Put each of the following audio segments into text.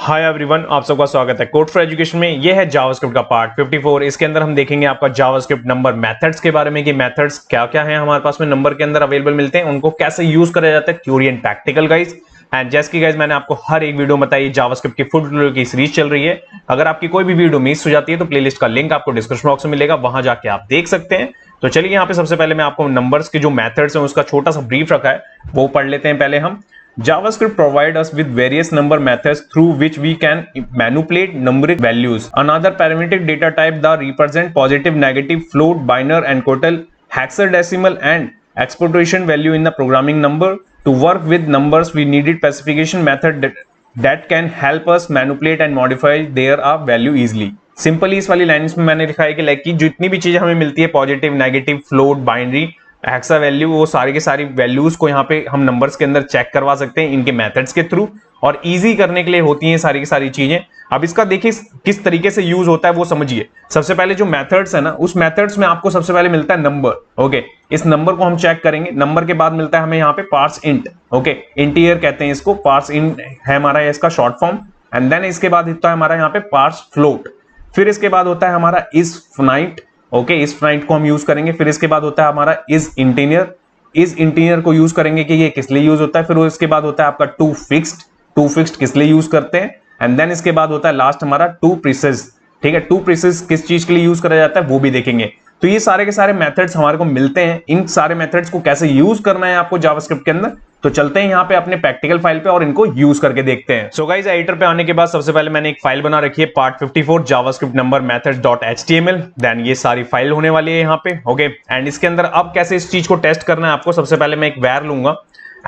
Hi everyone, आप सबका स्वागत है कोड फॉर एजुकेशन में। ये है जावास्क्रिप्ट का पार्ट 54। इसके अंदर हम देखेंगे आपका जावास्क्रिप्ट नंबर मेथड्स के बारे में कि मेथड्स क्या क्या हैं हमारे पास में नंबर के अंदर अवेलेबल मिलते हैं, उनको कैसे यूज करा जाता है, theory and practical guys. And जैसे कि गाइस मैंने आपको हर एक वीडियो बताई, जावास्क्रिप्ट की फुल वीडियो की सीरीज चल रही है। अगर आपकी कोई भी वीडियो मिस हो जाती है तो प्लेलिस्ट का लिंक आपको डिस्क्रिप्शन बॉक्स में मिलेगा, वहां जाके आप देख सकते हैं। तो चलिए यहाँ पे सबसे पहले मैं आपको नंबर्स के जो मेथड्स हैं उसका छोटा सा ब्रीफ रखा है वो पढ़ लेते हैं पहले हम। JavaScript provides us with various number methods through which we can manipulate numeric values. Another parametric data type that represent positive, negative, float, binary, and total, hexadecimal, and exportation value in the programming number. To work with numbers, we needed specification method that can help us manipulate and modify their value easily. Simply इस वाली lines में मैंने लिखा है कि like की जितनी भी चीजें हमें मिलती है, positive, negative, float, binary, hexa value, वो सारी की सारी वैल्यूज को यहाँ पे हम नंबर्स के अंदर चेक करवा सकते हैं इनके मेथड्स के थ्रू, और इजी करने के लिए होती हैं सारी की सारी चीजें। अब इसका देखिए किस तरीके से यूज होता है वो समझिए। सबसे पहले जो मेथड्स है ना, उस मेथड्स में आपको सबसे पहले मिलता है नंबर। ओके, इस नंबर को हम चेक करेंगे। नंबर के बाद मिलता है हमें यहाँ पे पार्स इंट। ओके, इंटीजर कहते हैं इसको, पार्स इंट है हमारा इसका शॉर्ट फॉर्म। एंड देन इसके बाद होता है हमारा यहाँ पे पार्स फ्लोट। फिर इसके बाद होता है हमारा इज फाइनाइट। ओके, इस फाइनाइट को हम यूज करेंगे। फिर इसके बाद होता है हमारा इज इंटीजर। इज इंटीजर को यूज करेंगे कि ये किस लिए यूज होता है। फिर इसके बाद होता है आपका टू फिक्स्ड। टू फिक्स्ड किस लिए यूज करते हैं। एंड देन इसके बाद होता है लास्ट हमारा टू प्रीसिज। ठीक है, टू प्रीसिज किस चीज के लिए यूज करा जाता है वो भी देखेंगे। तो ये सारे के सारे मेथड्स हमारे को मिलते हैं। इन सारे मेथड्स को कैसे यूज करना है आपको जावास्क्रिप्ट के अंदर, तो चलते हैं यहाँ पे अपने प्रैक्टिकल फाइल पे और इनको यूज करके देखते हैं। सो गाइस, एडिटर पे आने के बाद सबसे पहले मैंने एक फाइल बना रखी है part 54 JavaScript number methods.html। Then ये सारी फाइल होने वाली है यहाँ पे। ओके, एंड इसके अंदर अब कैसे इस चीज को टेस्ट करना है आपको, सबसे पहले मैं एक वैर लूंगा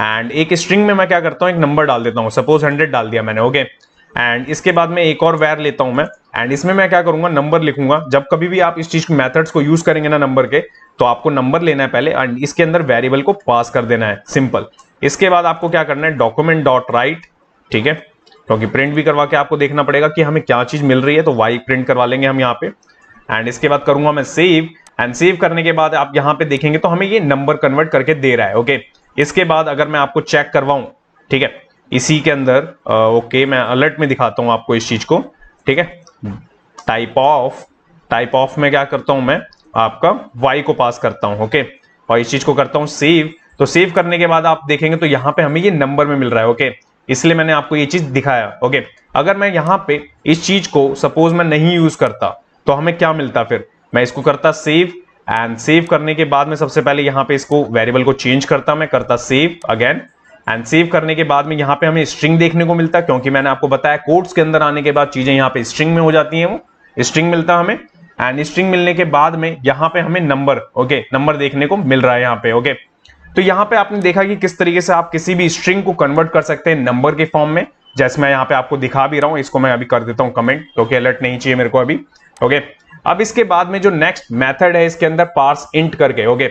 एंड एक स्ट्रिंग में मैं क्या करता हूँ, एक नंबर डाल देता हूँ। सपोज 100 डाल दिया मैंने। ओके, एंड इसके बाद में एक और वैर लेता हूं मैं, एंड इसमें मैं क्या करूंगा, नंबर लिखूंगा। जब कभी भी आप इस चीज को मेथड्स को यूज करेंगे ना नंबर के, तो आपको नंबर लेना है पहले एंड इसके अंदर वेरिएबल को पास कर देना है, सिंपल। इसके बाद आपको क्या करना है, डॉक्यूमेंट डॉट राइट। ठीक है, क्योंकि प्रिंट भी करवा के आपको देखना पड़ेगा कि हमें क्या चीज मिल रही है, तो वाई प्रिंट करवा लेंगे हम यहाँ पे। एंड इसके बाद करूंगा मैं सेव। एंड सेव करने के बाद आप यहाँ पे देखेंगे तो हमें ये नंबर कन्वर्ट करके दे रहा है। ओके, इसके बाद अगर मैं आपको चेक करवाऊं, ठीक है, इसी के अंदर ओके, मैं अलर्ट में दिखाता हूं आपको इस चीज को। ठीक है, टाइप ऑफ में क्या करता हूं मैं, आपका y को पास करता हूं। ओके, और इस चीज को करता हूं सेव। तो सेव करने के बाद आप देखेंगे तो यहां पे हमें ये नंबर में मिल रहा है। ओके, इसलिए मैंने आपको ये चीज दिखाया। ओके, अगर मैं यहां पे इस चीज को सपोज मैं नहीं यूज करता तो हमें क्या मिलता, फिर मैं इसको करता सेव। एंड सेव करने के बाद में सबसे पहले यहां पे इसको वेरिएबल को चेंज करता, मैं करता सेव अगेन। एंड सेव करने के बाद में यहाँ पे हमें स्ट्रिंग देखने को मिलता है, क्योंकि मैंने आपको बताया कोड्स के अंदर आने के बाद चीजें यहाँ पे स्ट्रिंग में हो जाती हैं, वो स्ट्रिंग मिलता है हमें। एंड स्ट्रिंग मिलने के बाद में यहाँ पे हमें नंबर, ओके, नंबर देखने को मिल रहा है यहाँ पे। ओके, तो यहाँ पे आपने देखा कि किस तरीके से आप किसी भी स्ट्रिंग को कन्वर्ट कर सकते हैं नंबर के फॉर्म में, जैसे मैं यहाँ पे आपको दिखा भी रहा हूँ। इसको मैं अभी कर देता हूँ कमेंट, क्योंकि अलर्ट नहीं चाहिए मेरे को अभी। ओके, अब इसके बाद में जो नेक्स्ट मेथड है इसके अंदर पार्स इंट करके। ओके,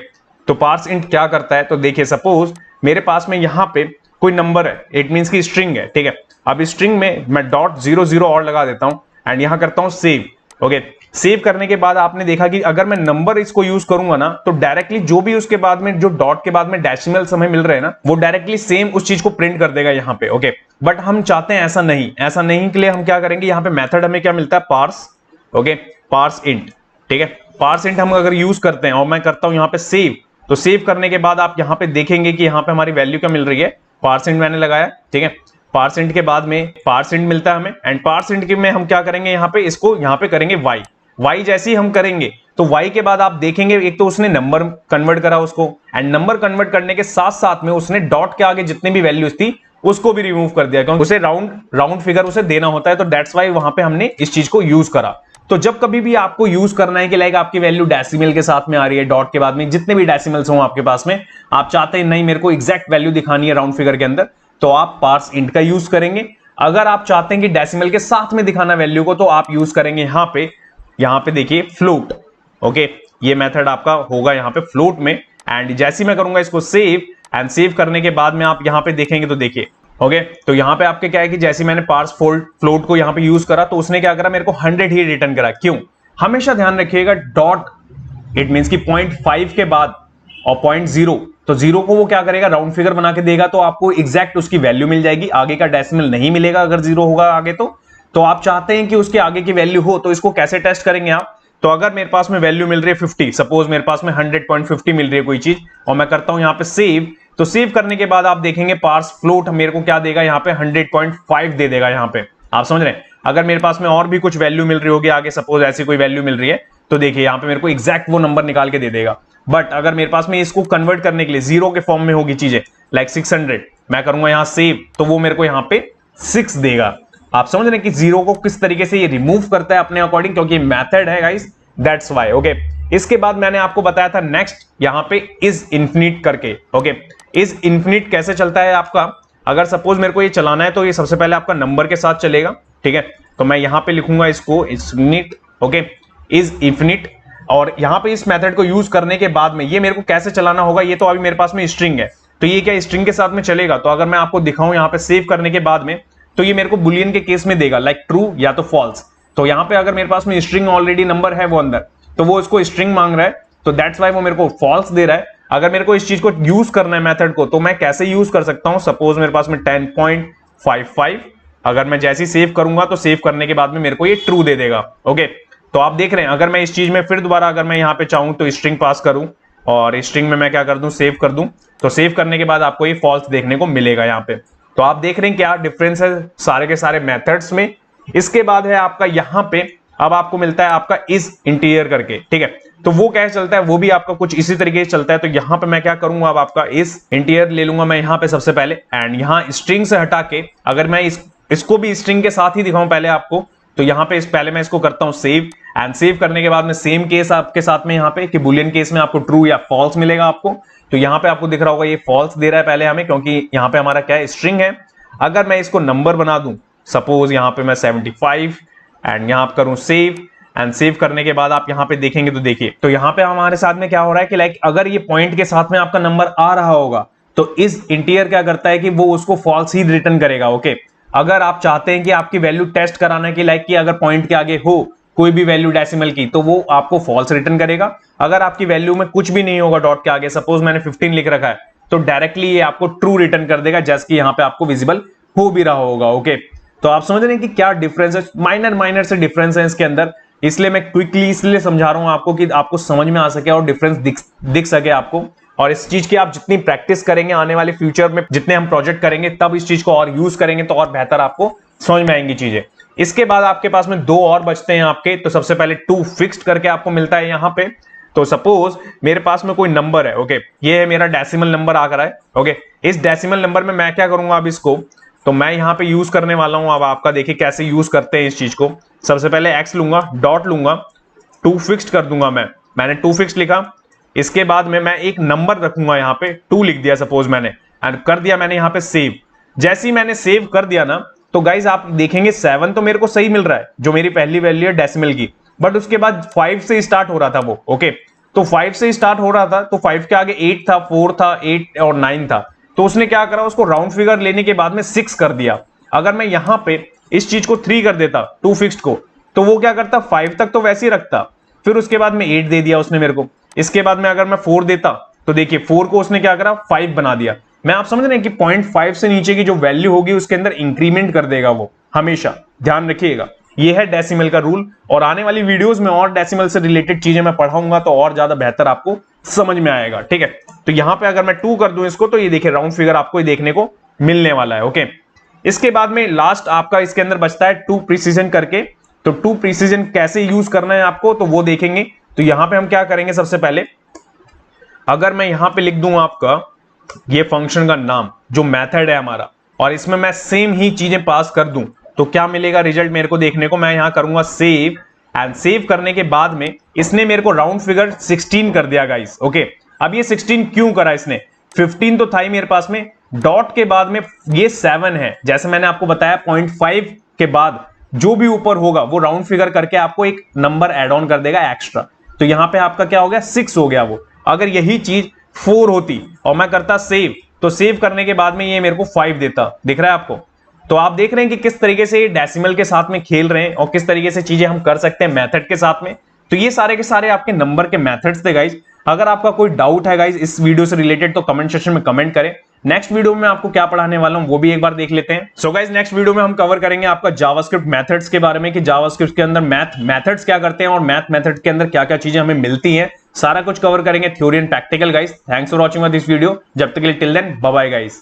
तो पार्स इंट क्या करता है, तो देखिए सपोज मेरे पास में यहाँ पे कोई नंबर है, इट मींस की स्ट्रिंग है। ठीक है, अब स्ट्रिंग में मैं .00 और लगा देता हूं एंड यहां करता हूं सेव। ओके, सेव करने के बाद आपने देखा कि अगर मैं नंबर इसको यूज करूंगा ना, तो डायरेक्टली जो भी उसके बाद में जो डॉट के बाद में डेसिमल्स हमें मिल रहे हैं ना, वो डायरेक्टली सेम उस चीज को प्रिंट कर देगा यहाँ पे। ओके, बट हम चाहते हैं ऐसा नहीं, ऐसा नहीं के लिए हम क्या करेंगे, यहाँ पे मेथड हमें क्या मिलता है, पार्स। Okay, parse int. ठीक है, पार्स इंट हम अगर यूज करते हैं और मैं करता हूं यहाँ पे सेव, तो सेव करने के बाद आप यहाँ पे देखेंगे कि यहाँ पे हमारी वैल्यू क्या मिल रही है, पार्सेंट मैंने लगाया। ठीक है, पार्सेंट के बाद में पार्सेंट मिलता है हमें, एंड पार्सेंट के में हम क्या करेंगे, यहाँ पे इसको यहाँ पे करेंगे y जैसे ही हम करेंगे तो y के बाद आप देखेंगे एक तो उसने नंबर कन्वर्ट करा उसको, एंड नंबर कन्वर्ट करने के साथ साथ में उसने डॉट के आगे जितनी भी वैल्यूज थी उसको भी रिमूव कर दिया, क्योंकि उसे राउंड फिगर उसे देना होता है, तो दैट्स वाई वहां पे हमने इस चीज को यूज करा। तो जब कभी भी आपको यूज करना है कि लाइक आपकी वैल्यू डेसिमल के साथ में आ रही है, डॉट के बाद में जितने भी डेसिमल्स हो आपके पास में, आप चाहते हैं नहीं मेरे को एग्जैक्ट वैल्यू दिखानी है राउंड फिगर के अंदर, तो आप पार्स इंट का यूज करेंगे। अगर आप चाहते हैं कि डेसिमल के साथ में दिखाना वैल्यू को, तो आप यूज करेंगे यहाँ पे देखिए फ्लोट। ओके, ये मेथड आपका होगा यहाँ पे फ्लोट में। एंड जैसे मैं करूंगा इसको सेव, एंड सेव करने के बाद में आप यहाँ पे देखेंगे तो देखिए, ओके, तो यहाँ पे आपके क्या है कि जैसे मैंने पार्स फ्लोट को यहाँ पे यूज करा, तो उसने क्या करा, मेरे को 100 ही रिटर्न करा। क्यों, हमेशा ध्यान रखिएगा डॉट, इट मींस की 0.5 के बाद और 0.0, तो 0 को वो क्या करेगा, राउंड फिगर बना के देगा, तो आपको एग्जैक्ट उसकी वैल्यू मिल जाएगी, आगे का डेसिमल नहीं मिलेगा अगर 0 होगा आगे। तो आप चाहते हैं कि उसके आगे की वैल्यू हो, तो इसको कैसे टेस्ट करेंगे आप? तो अगर मेरे पास में वैल्यू मिल रही है 50, सपोज मेरे पास में 100.50 मिल रही है कोई चीज, और मैं करता हूं यहां पे सेव, तो सेव करने के बाद आप देखेंगे पार्स फ्लोट मेरे को क्या देगा, यहाँ पे 100.5 दे देगा यहाँ पे। आप समझ रहे हैं? अगर मेरे पास में और भी कुछ वैल्यू मिल रही होगी आगे, सपोज ऐसी कोई वैल्यू मिल रही है, तो देखिए यहाँ पे मेरे को एग्जैक्ट वो नंबर निकाल के दे देगा। बट अगर मेरे पास में इसको कन्वर्ट करने के लिए जीरो के फॉर्म में होगी चीजें, लाइक 600, मैं करूंगा यहाँ सेव, तो वो मेरे को यहाँ पे 6 देगा। आप समझ रहे हैं कि जीरो को किस तरीके से ये रिमूव करता है अपने अकॉर्डिंग, क्योंकि मेथड है गाइस, दैट्स व्हाई। ओके, इसके बाद मैंने आपको बताया था नेक्स्ट यहाँ पे इज इंफिनिट करके। ओके, इज इंफिनिट कैसे चलता है आपका? अगर सपोज मेरे को ये चलाना है, तो ये सबसे पहले आपका नंबर के साथ चलेगा, ठीक है। तो मैं यहाँ पे लिखूंगा इसको इंफिनिट, ओके, इज इंफिनिट। और यहाँ पे इस मेथड को यूज करने के बाद में ये मेरे को कैसे चलाना होगा, ये तो अभी मेरे पास में स्ट्रिंग है, तो ये क्या स्ट्रिंग के साथ में चलेगा? तो अगर मैं आपको दिखाऊं यहाँ पे सेव करने के बाद में, तो ये मेरे को बुलियन के केस में देगा, लाइक ट्रू या तो फॉल्स। तो यहाँ पे अगर मेरे पास में स्ट्रिंग ऑलरेडी नंबर है वो अंदर, तो वो इसको स्ट्रिंग मांग रहा है, तो दैट्स वाई वो मेरे को फॉल्स दे रहा है। अगर मेरे को इस चीज को यूज करना है मेथड को, तो मैं कैसे यूज कर सकता हूं? सपोज मेरे पास में 10.55, अगर मैं जैसे ही सेव करूंगा, तो सेव करने के बाद में मेरे को ये ट्रू दे देगा। ओके, तो आप देख रहे हैं, अगर मैं इस चीज में फिर दोबारा अगर मैं यहाँ पे चाहूं तो स्ट्रिंग पास करूं, और स्ट्रिंग में मैं क्या कर दूं, सेव कर दूं, तो सेव करने के बाद आपको ये फॉल्स देखने को मिलेगा यहाँ पे। तो आप देख रहे हैं क्या डिफरेंस है सारे के सारे मेथड्स में। इसके बाद है आपका यहाँ पे, अब आपको मिलता है आपका इज इंटीरियर करके, ठीक है। तो वो कैसे चलता है, वो भी आपका कुछ इसी तरीके से चलता है। तो यहाँ पे मैं क्या करूंगा, अब आपका इज इंटीरियर ले लूंगा मैं यहाँ पे सबसे पहले, एंड यहाँ स्ट्रिंग से हटा के अगर मैं इसको भी स्ट्रिंग के साथ ही दिखाऊं पहले आपको, तो यहाँ पे पहले मैं इसको करता हूं सेव, एंड सेव करने के बाद में सेम केस आपके साथ में यहाँ पे कि बुलियन केस में आपको ट्रू या फॉल्स मिलेगा आपको। तो यहाँ पे आपको दिख रहा होगा ये फॉल्स दे रहा है पहले हमें, क्योंकि यहाँ पे हमारा क्या है, स्ट्रिंग है। अगर मैं इसको नंबर बना दूं, सपोज यहाँ पे मैं 75, एंड यहाँ करूं सेव, एंड सेव करने के बाद आप यहाँ पे देखेंगे, तो देखिए, तो यहाँ पे हमारे साथ में क्या हो रहा है कि लाइक अगर ये पॉइंट के साथ में आपका नंबर आ रहा होगा, तो इस इंटीरियर क्या करता है कि वो उसको फॉल्स ही रिटर्न करेगा। ओके, अगर आप चाहते हैं कि आपकी वैल्यू टेस्ट कराना की, लाइक कि अगर पॉइंट के आगे हो कोई भी वैल्यू डेसिमल की, तो वो आपको फॉल्स रिटर्न करेगा। अगर आपकी वैल्यू में कुछ भी नहीं होगा डॉट के आगे, सपोज मैंने 15 लिख रखा है, तो डायरेक्टली ये आपको ट्रू रिटर्न कर देगा, जैसे कि यहाँ पे आपको विजिबल हो भी रहा होगा। ओके, तो आप समझ रहे हैं कि क्या डिफरेंस है, माइनर से डिफरेंस है इसके अंदर। इसलिए मैं क्विकली इसलिए समझा रहा हूं आपको कि आपको समझ में आ सके और डिफरेंस दिख सके आपको। और इस चीज की आप जितनी प्रैक्टिस करेंगे आने वाले फ्यूचर में, जितने हम प्रोजेक्ट करेंगे, तब इस चीज को और यूज करेंगे, तो और बेहतर आपको समझ में आएंगी चीजें। इसके बाद आपके पास में दो और बचते हैं आपके। तो सबसे पहले टू फिक्स्ड करके आपको मिलता है यहाँ पे। तो सपोज मेरे पास में कोई नंबर है, ओके, ये है मेरा डेसिमल नंबर आकर है। ओके, इस डेसिमल नंबर में मैं क्या करूंगा अब इसको, तो मैं यहाँ पे यूज करने वाला हूं। अब आपका देखिए कैसे यूज करते हैं इस चीज को। सबसे पहले एक्स लूंगा, डॉट लूंगा, टू फिक्स्ड कर दूंगा मैंने टू फिक्स्ड लिखा। इसके बाद में मैं एक नंबर रखूंगा, यहाँ पे 2 लिख दिया सपोज मैंने, एंड कर दिया मैंने यहाँ पे सेव। जैसे ही मैंने सेव कर दिया ना, तो गाइज आप देखेंगे 7 तो मेरे को सही मिल रहा है, जो मेरी पहली वैल्यू है डेसिमल की। बट उसके बाद 5 से स्टार्ट हो रहा था वो। ओके, तो 5 से स्टार्ट हो रहा था, तो 5 के आगे 8 था, 4 था, 8 और 9 था। तो उसने क्या करा, उसको राउंड फिगर लेने के बाद में 6 कर दिया। अगर मैं यहां पे इस चीज को 3 कर देता, टू फिक्स्ड को, तो वो क्या करता, 5 तक तो वैसे ही रखता, फिर उसके बाद में 8 दे दिया उसने मेरे को। इसके बाद में अगर मैं 4 देता, तो देखिए 4 को उसने क्या करा, 5 बना दिया। मैं आप समझ रहे हैं कि 0.5 से नीचे की जो वैल्यू होगी उसके अंदर इंक्रीमेंट कर देगा वो, हमेशा ध्यान रखिएगा। ये है डेसिमल का रूल, और आने वाली वीडियोस में और डेसिमल से रिलेटेड चीजें मैं पढ़ाऊंगा, तो और ज्यादा बेहतर आपको समझ में आएगा। ठीक है, तो यहां पे अगर मैं 2 कर दूं इसको, तो ये देखिए राउंड फिगर आपको देखने को मिलने वाला है। ओके, इसके बाद में लास्ट आपका इसके अंदर बचता है टू प्रिसीजन करके। तो टू प्रिसीजन कैसे यूज करना है आपको, तो वो देखेंगे। तो यहां पे हम क्या करेंगे, सबसे पहले अगर मैं यहां पे लिख दूं आपका ये फंक्शन का नाम, जो मेथड है हमारा, और इसमें मैं सेम ही चीजें पास कर दूं, तो क्या मिलेगा रिजल्ट मेरे को देखने को। मैं यहां करूंगा सेव, एंड सेव करने के बाद में इसने मेरे को राउंड फिगर 16 कर दिया गाइस। ओके, अब ये 16 क्यों करा इसने, 15 तो था ही मेरे पास में, डॉट के बाद में ये 7 है। जैसे मैंने आपको बताया 0.5 के बाद जो भी ऊपर होगा वो राउंड फिगर करके आपको एक नंबर एड ऑन कर देगा एक्स्ट्रा। तो यहां पे आपका क्या हो गया, 6 हो गया वो। अगर यही चीज 4 होती और मैं करता सेव, तो सेव करने के बाद में ये मेरे को 5 देता। दिख रहा है आपको। तो आप देख रहे हैं कि किस तरीके से डेसिमल के साथ में खेल रहे हैं और किस तरीके से चीजें हम कर सकते हैं मेथड के साथ में। तो ये सारे के सारे आपके नंबर के मेथड्स थे गाइस। अगर आपका कोई डाउट है गाइज इस वीडियो से रिलेटेड तो कमेंट सेक्शन में कमेंट करें। नेक्स्ट वीडियो में आपको क्या पढ़ाने वाला हूं वो भी एक बार देख लेते हैं। सो गाइज नेक्स्ट वीडियो में हम कवर करेंगे आपका जावास्क्रिप्ट मेथड्स के बारे में कि जावास्क्रिप्ट के अंदर मैथ मेथड्स क्या करते हैं और मैथ मेथड के अंदर क्या क्या चीजें हमें मिलती हैं, सारा कुछ कवर करेंगे, theory and practical guys. Thanks for watching this video. जब तक के लिए till then bye bye guys.